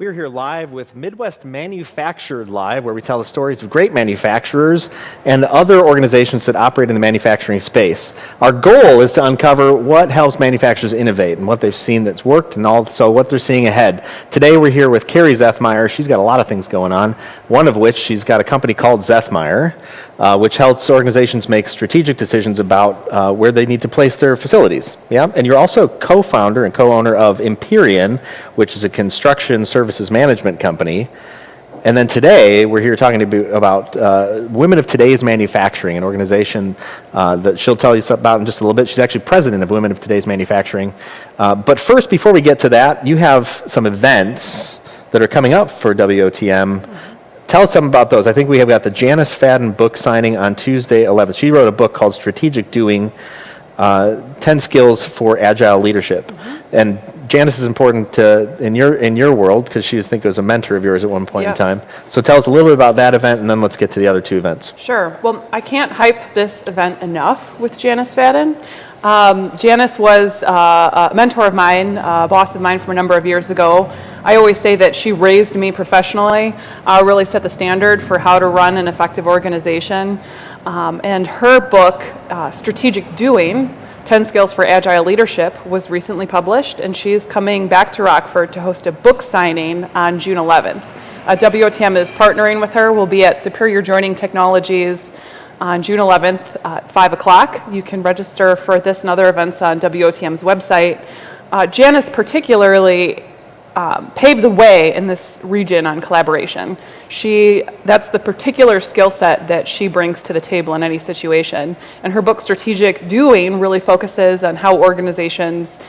We are here live with Midwest Manufactured Live, where we tell the stories of great manufacturers and other organizations that operate in the manufacturing space. Our goal is to uncover what helps manufacturers innovate and what they've seen that's worked and also what they're seeing ahead. Today we're here with Carrie Zethmayr. She's got a lot of things going on, one of which she's got a company called Zethmayr, which helps organizations make strategic decisions about where they need to place their facilities. Yeah, and you're also co-founder and co-owner of Empyrean, which is a construction services management company. And then today, we're here talking to you about Women of Today's Manufacturing, an organization that she'll tell you about in just a little bit. She's actually president of Women of Today's Manufacturing. But first, before we get to that, you have some events that are coming up for WOTM. Tell us something about those. I think we have got the Janice Fadden book signing on Tuesday 11th. She wrote a book called Strategic Doing, 10 Skills for Agile Leadership. Mm-hmm. And Janice is important in your world because she was a mentor of yours at one point in time. So tell us a little bit about that event, and then let's get to the other two events. Sure. Well, I can't hype this event enough with Janice Fadden. Janice was a mentor of mine, a boss of mine from a number of years ago. I always say that she raised me professionally, really set the standard for how to run an effective organization. And her book, Strategic Doing, 10 Skills for Agile Leadership, was recently published, and she's coming back to Rockford to host a book signing on June 11th. WOTM is partnering with her. We'll be at Superior Joining Technologies on June 11th at 5 o'clock. You can register for this and other events on WOTM's website. Janice particularly paved the way in this region on collaboration. That's the particular skill set that she brings to the table in any situation. And her book, Strategic Doing, really focuses on how organizations,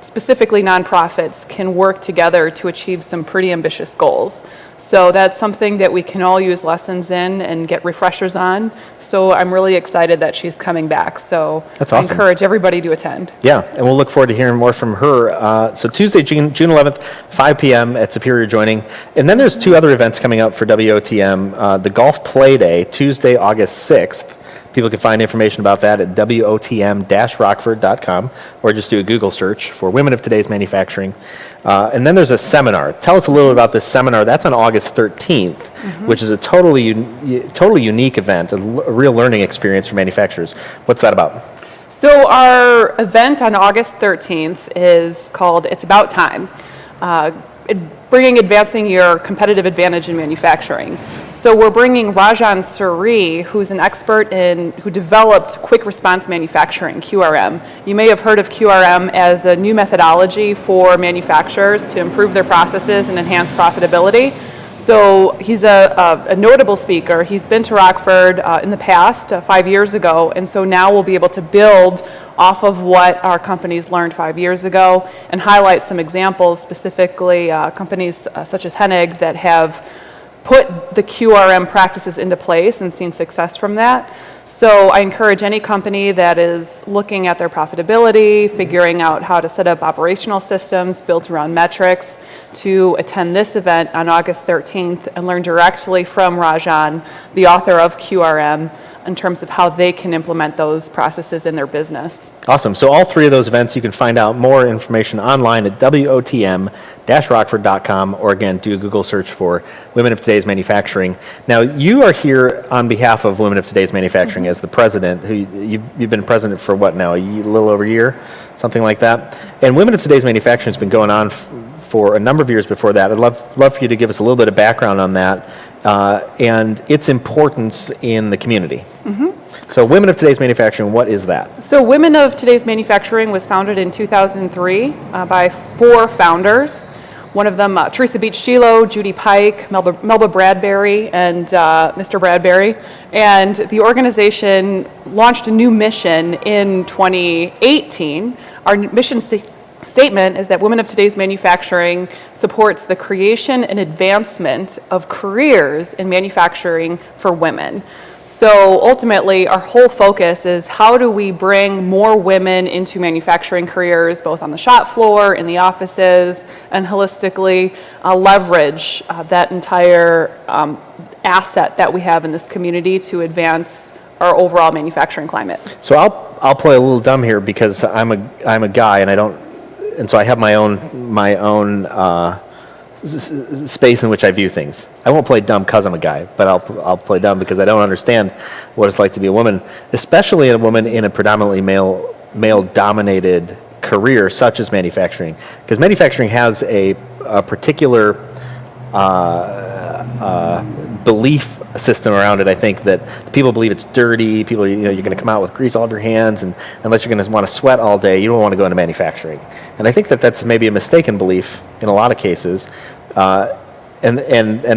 specifically nonprofits, can work together to achieve some pretty ambitious goals. So that's something that we can all use lessons in and get refreshers on. So I'm really excited that she's coming back. So that's awesome. I encourage everybody to attend. Yeah, and we'll look forward to hearing more from her. So Tuesday, June 11th, 5 p.m. at Superior Joining. And then there's two other events coming up for WOTM. The Golf Play Day, Tuesday, August 6th. People can find information about that at WOTM-Rockford.com, or just do a Google search for Women of Today's Manufacturing. And then there's a seminar. Tell us a little bit about this seminar. That's on August 13th, which is a totally unique event, a real learning experience for manufacturers. What's that about? So our event on August 13th is called It's About Time, advancing your competitive advantage in manufacturing. So we're bringing Rajan Suri, who's an expert who developed quick response manufacturing, QRM. You may have heard of QRM as a new methodology for manufacturers to improve their processes and enhance profitability. So he's a notable speaker. He's been to Rockford in the past, 5 years ago, and so now we'll be able to build off of what our companies learned 5 years ago and highlight some examples, specifically companies such as Hennig that have put the QRM practices into place and seen success from that. So I encourage any company that is looking at their profitability, figuring out how to set up operational systems built around metrics, to attend this event on August 13th and learn directly from Rajan, the author of QRM, in terms of how they can implement those processes in their business. Awesome. So all three of those events, you can find out more information online at WOTM-Rockford.com, or again, do a Google search for Women of Today's Manufacturing. Now, you are here on behalf of Women of Today's Manufacturing as the president. You've been president for what now, a little over a year? Something like that? And Women of Today's Manufacturing has been going on for a number of years before that. I'd love for you to give us a little bit of background on that and its importance in the community. So Women of Today's Manufacturing, what is that? So Women of Today's Manufacturing was founded in 2003 by 4 founders. One of them, Teresa Beach Shiloh, Judy Pike, Melba Bradbury, and Mr. Bradbury. And the organization launched a new mission in 2018. Our mission statement is that Women of Today's Manufacturing supports the creation and advancement of careers in manufacturing for women. So ultimately, our whole focus is how do we bring more women into manufacturing careers, both on the shop floor, in the offices, and holistically leverage that entire asset that we have in this community to advance our overall manufacturing climate. So I'll play a little dumb here because I'm a guy and I don't, and so I have my own space in which I view things. I won't play dumb because I'm a guy, but I'll play dumb because I don't understand what it's like to be a woman, especially a woman in a predominantly male-dominated career such as manufacturing, because manufacturing has a particular belief system around it. I think that people believe it's dirty. People, you're going to come out with grease all over your hands, and unless you're going to want to sweat all day, you don't want to go into manufacturing. And I think that that's maybe a mistaken belief in a lot of cases. And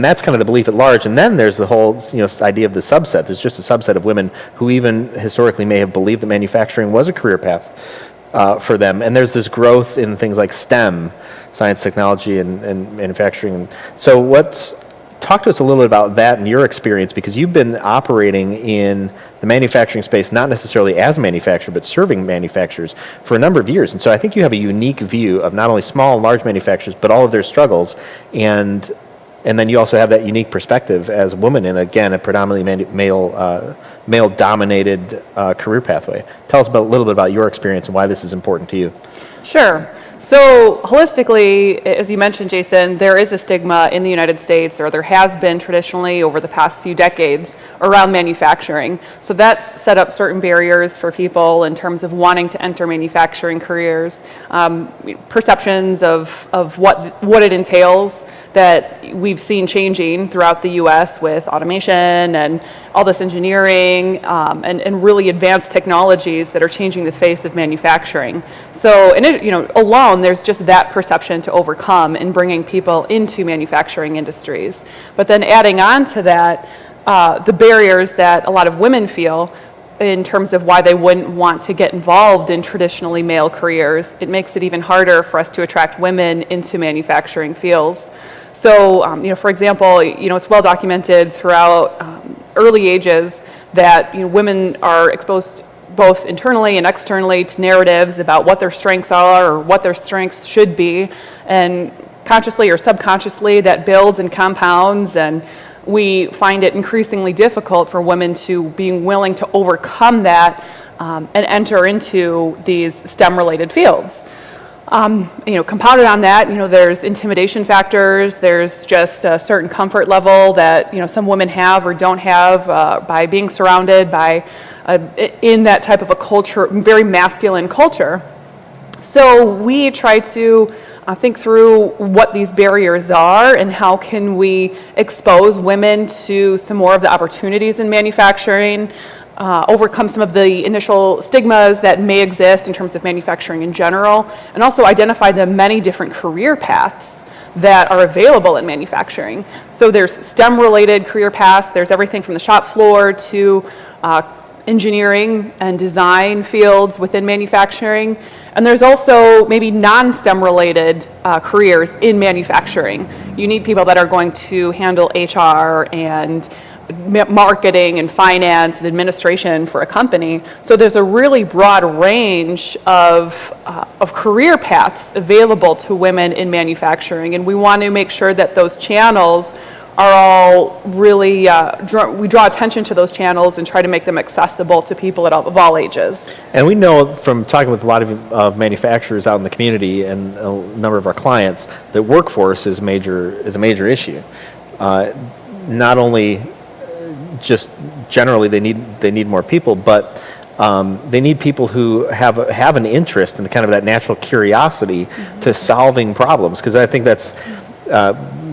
that's kind of the belief at large. And then there's the whole idea of the subset. There's just a subset of women who even historically may have believed that manufacturing was a career path for them. And there's this growth in things like STEM, science, technology, and manufacturing. So talk to us a little bit about that and your experience, because you've been operating in the manufacturing space, not necessarily as a manufacturer, but serving manufacturers for a number of years. And so I think you have a unique view of not only small and large manufacturers, but all of their struggles. And then you also have that unique perspective as a woman in, again, a predominantly male-dominated career pathway. Tell us a little bit about your experience and why this is important to you. Sure. So holistically, as you mentioned, Jason, there is a stigma in the United States, or there has been traditionally over the past few decades, around manufacturing. So that's set up certain barriers for people in terms of wanting to enter manufacturing careers, perceptions of what it entails, that we've seen changing throughout the U.S. with automation and all this engineering and really advanced technologies that are changing the face of manufacturing. So, alone, there's just that perception to overcome in bringing people into manufacturing industries. But then adding on to that, the barriers that a lot of women feel in terms of why they wouldn't want to get involved in traditionally male careers, it makes it even harder for us to attract women into manufacturing fields. So, for example, it's well documented throughout early ages that women are exposed both internally and externally to narratives about what their strengths are or what their strengths should be, and consciously or subconsciously that builds and compounds, and we find it increasingly difficult for women to be willing to overcome that and enter into these STEM-related fields. Compounded on that, there's intimidation factors. There's just a certain comfort level that some women have or don't have by being surrounded by in that type of a culture, very masculine culture. So we try to think through what these barriers are and how can we expose women to some more of the opportunities in manufacturing. Overcome some of the initial stigmas that may exist in terms of manufacturing in general, and also identify the many different career paths that are available in manufacturing. So there's STEM-related career paths. There's everything from the shop floor to engineering and design fields within manufacturing. And there's also maybe non-STEM-related careers in manufacturing. You need people that are going to handle HR and marketing and finance and administration for a company. So there's a really broad range of career paths available to women in manufacturing, and we want to make sure that those channels are all really, we draw attention to those channels and try to make them accessible to people of all ages. And we know from talking with a lot of manufacturers out in the community and a number of our clients that workforce is a major issue. Not only just generally they need more people, but they need people who have an interest in kind of that natural curiosity to solving problems. Because I think that's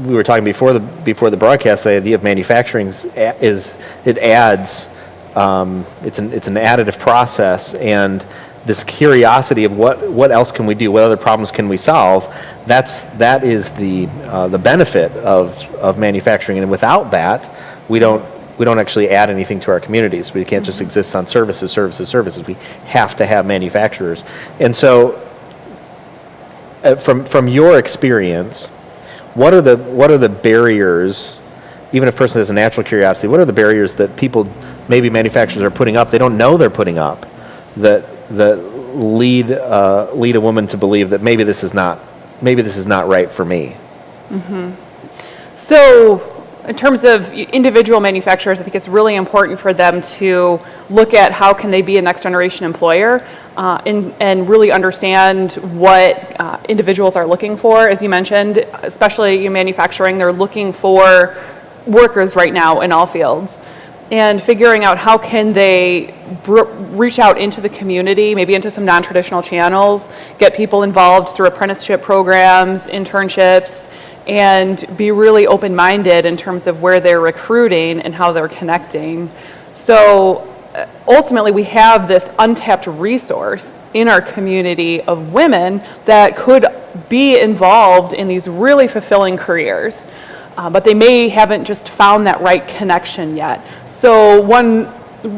we were talking before the broadcast. The idea of manufacturing is it adds it's an additive process, and this curiosity of what else can we do, what other problems can we solve. That is the benefit of manufacturing, and without that, we don't actually add anything to our communities. We can't just exist on services. We have to have manufacturers. And so, from your experience, what are the barriers? Even if a person has a natural curiosity, what are the barriers that people, maybe manufacturers, are putting up? They don't know they're putting up that lead a woman to believe that maybe this is not right for me. Mm-hmm. So, in terms of individual manufacturers, I think it's really important for them to look at how can they be a next generation employer. and really understand what individuals are looking for. As you mentioned, especially in manufacturing, they're looking for workers right now in all fields. And figuring out how can they reach out into the community, maybe into some non-traditional channels, get people involved through apprenticeship programs, internships, and be really open-minded in terms of where they're recruiting and how they're connecting. So ultimately, we have this untapped resource in our community of women that could be involved in these really fulfilling careers. But they haven't just found that right connection yet. So one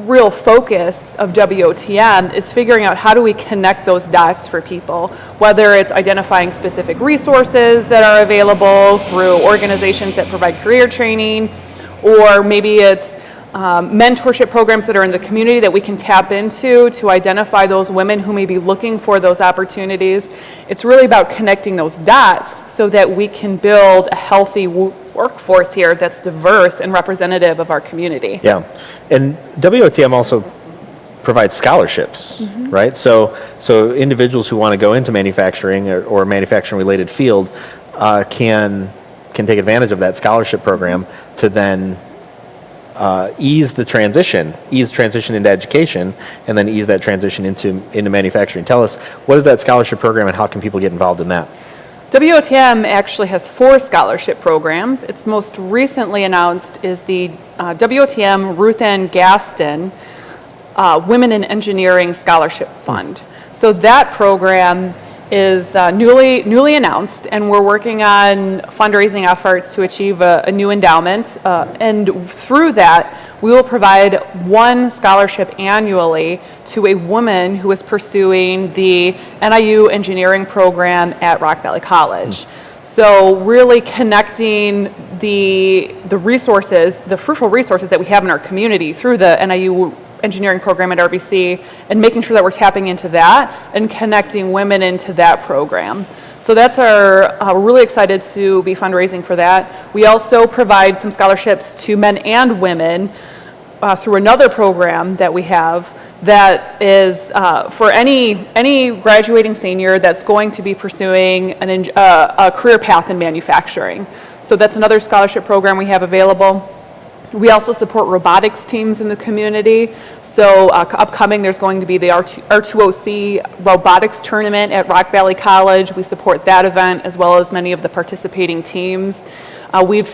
real focus of WOTM is figuring out how do we connect those dots for people, whether it's identifying specific resources that are available through organizations that provide career training, or maybe it's mentorship programs that are in the community that we can tap into to identify those women who may be looking for those opportunities. It's really about connecting those dots so that we can build a healthy workforce here that's diverse and representative of our community. Yeah, and WOTM also provides scholarships, right? So individuals who want to go into manufacturing or manufacturing related field can take advantage of that scholarship program to then ease transition into education, and then ease that transition into manufacturing. Tell us, what is that scholarship program and how can people get involved in that? WOTM actually has 4 scholarship programs. Its most recently announced is the WOTM Ruth Ann Gaston Women in Engineering Scholarship Fund. So that program is newly announced, and we're working on fundraising efforts to achieve a new endowment. And through that, we will provide 1 scholarship annually to a woman who is pursuing the NIU engineering program at Rock Valley College. So really connecting the resources, the fruitful resources that we have in our community through the NIU engineering program at RVC, and making sure that we're tapping into that and connecting women into that program. So that's we're really excited to be fundraising for that. We also provide some scholarships to men and women through another program that we have that is for any graduating senior that's going to be pursuing a career path in manufacturing. So that's another scholarship program we have available. We also support robotics teams in the community. So upcoming, there's going to be the R2OC robotics tournament at Rock Valley College. We support that event as well as many of the participating teams. We've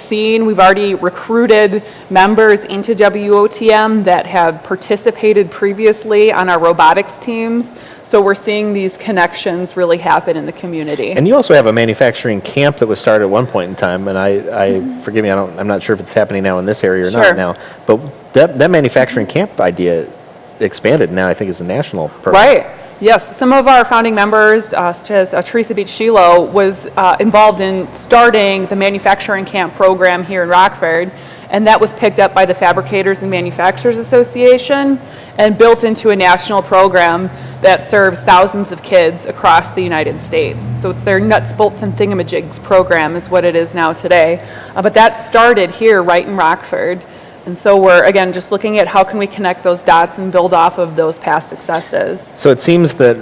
already recruited members into WOTM that have participated previously on our robotics teams. So we're seeing these connections really happen in the community. And you also have a manufacturing camp that was started at one point in time, and forgive me, I'm not sure if it's happening now in this area or not now, but that manufacturing camp idea expanded now, I think, is a national program. Right. Yes, some of our founding members, such as Teresa Beach Shilo, was involved in starting the manufacturing camp program here in Rockford, and that was picked up by the Fabricators and Manufacturers Association and built into a national program that serves thousands of kids across the United States. So it's their nuts, bolts, and thingamajigs program is what it is now today. But that started here right in Rockford. And so we're, again, just looking at how can we connect those dots and build off of those past successes. So it seems that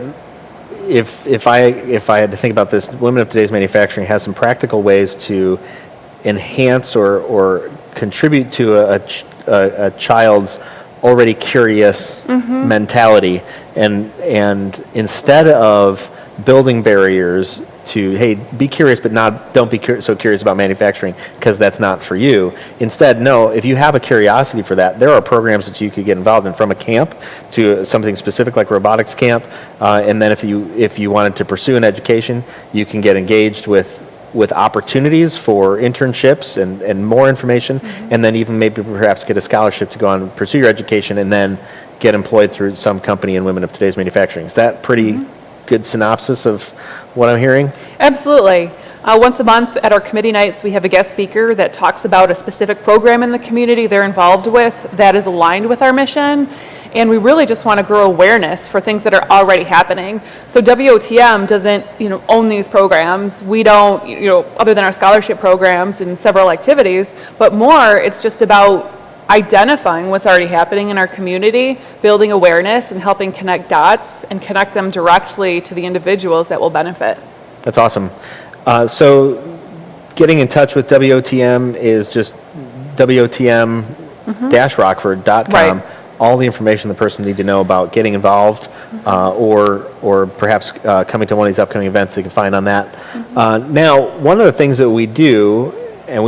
if I had to think about this, Women of Today's Manufacturing has some practical ways to enhance or contribute to a child's already curious mentality, and instead of building barriers to, hey, be curious, but don't be so curious about manufacturing because that's not for you. Instead, no, if you have a curiosity for that, there are programs that you could get involved in, from a camp to something specific like robotics camp, and then if you wanted to pursue an education, you can get engaged with opportunities for internships and more information, and then even maybe perhaps get a scholarship to go on and pursue your education and then get employed through some company in Women of Today's Manufacturing. Is that pretty good synopsis of what I'm hearing? Absolutely. Once a month at our committee nights, we have a guest speaker that talks about a specific program in the community they're involved with that is aligned with our mission. And we really just want to grow awareness for things that are already happening. So WOTM doesn't, own these programs. We don't, other than our scholarship programs and several activities, but more, it's just about identifying what's already happening in our community, building awareness, and helping connect dots and connect them directly to the individuals that will benefit. That's awesome. So getting in touch with WOTM is just WOTM-rockford.com. Right. All the information the person need to know about getting involved, or perhaps coming to one of these upcoming events they can find on that. Now, one of the things that we do, and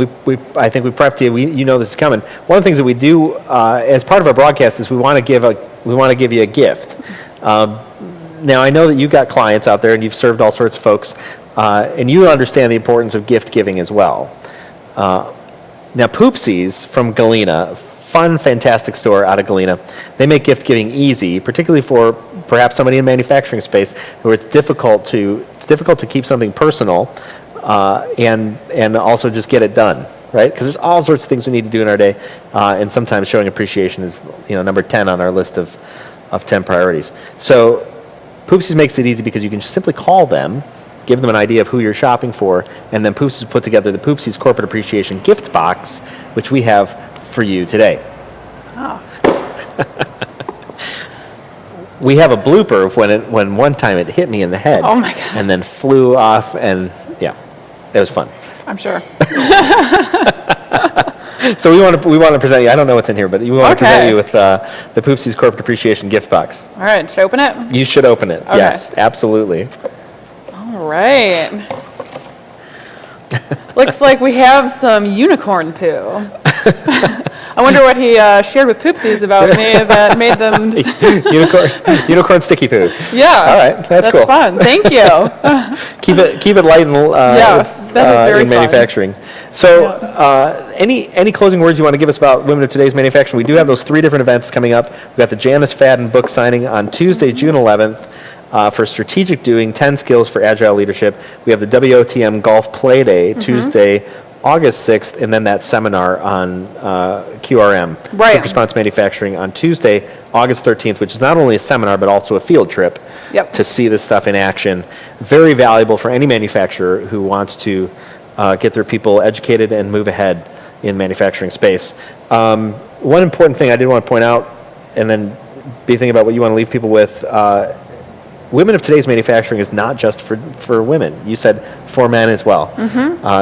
I think we prepped you. You know this is coming. One of the things that we do as part of our broadcast is we want to give you a gift. Now, I know that you've got clients out there and you've served all sorts of folks, and you understand the importance of gift giving as well. Now, Poopsies from Galena, fun, fantastic store out of Galena. They make gift giving easy, particularly for perhaps somebody in the manufacturing space where it's difficult to keep something personal, and also just get it done, right? Because there's all sorts of things we need to do in our day, and sometimes showing appreciation is number 10 on our list of 10 priorities. So Poopsies makes it easy because you can just simply call them, give them an idea of who you're shopping for, and then Poopsies put together the Poopsies Corporate Appreciation Gift Box, which we have for you today. Oh. We have a blooper of when one time it hit me in the head. Oh my God. And then flew off, and yeah, it was fun. I'm sure. So we want to present you. I don't know what's in here, but we want to present you with the Poopsies Corporate Appreciation Gift Box. All right, should I open it? You should open it. Okay. Yes, absolutely. All right. Looks like we have some unicorn poo. I wonder what he shared with Poopsies about me that made them... unicorn sticky poo. Yeah. All right, that's cool. That's fun. Thank you. Keep it light and Yes, that is very in fun. manufacturing. So, any closing words you want to give us about Women of Today's Manufacturing? We do have those 3 different events coming up. We've got the Janice Fadden book signing on Tuesday, June 11th. For strategic doing, 10 skills for agile leadership. We have the WOTM Golf Play Day, Tuesday, August 6th, and then that seminar on QRM, Right. Quick Response Manufacturing, on Tuesday, August 13th, which is not only a seminar, but also a field trip to see this stuff in action. Very valuable for any manufacturer who wants to get their people educated and move ahead in manufacturing space. One important thing I did want to point out, and then be thinking about what you want to leave people with, Women of Today's Manufacturing is not just for women. You said for men as well.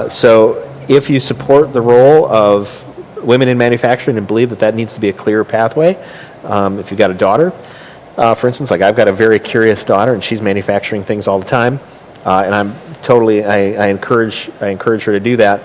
So if you support the role of women in manufacturing and believe that needs to be a clear pathway, if you've got a daughter, for instance, like I've got a very curious daughter and she's manufacturing things all the time, and I encourage her to do that.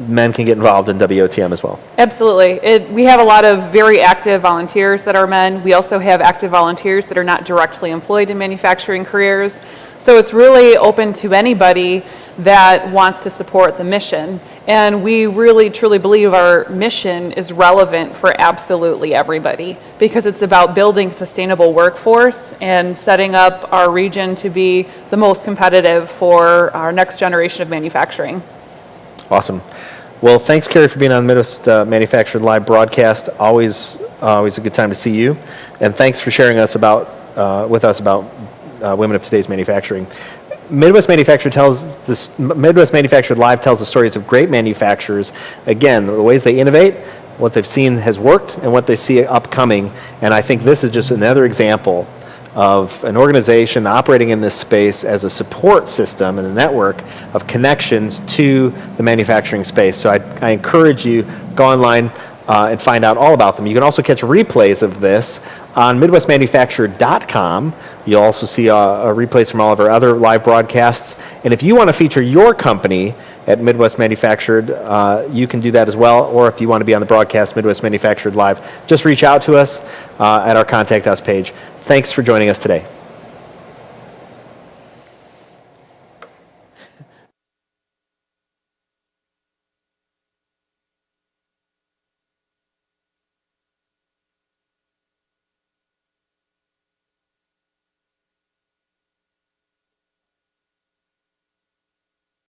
Men can get involved in WOTM as well. Absolutely. We have a lot of very active volunteers that are men. We also have active volunteers that are not directly employed in manufacturing careers. So it's really open to anybody that wants to support the mission. And we really truly believe our mission is relevant for absolutely everybody because it's about building a sustainable workforce and setting up our region to be the most competitive for our next generation of manufacturing. Awesome. Well, thanks, Carrie, for being on the Midwest Manufactured Live broadcast. Always a good time to see you. And thanks for sharing with us about Women of Today's Manufacturing. Midwest Manufactured Live tells the stories of great manufacturers. Again, the ways they innovate, what they've seen has worked, and what they see upcoming. And I think this is just another example of an organization operating in this space as a support system and a network of connections to the manufacturing space. So I encourage you, go online and find out all about them. You can also catch replays of this on MidwestManufactured.com. You'll also see replays from all of our other live broadcasts. And if you want to feature your company at Midwest Manufactured, you can do that as well. Or if you want to be on the broadcast, Midwest Manufactured Live, just reach out to us at our Contact Us page. Thanks for joining us today.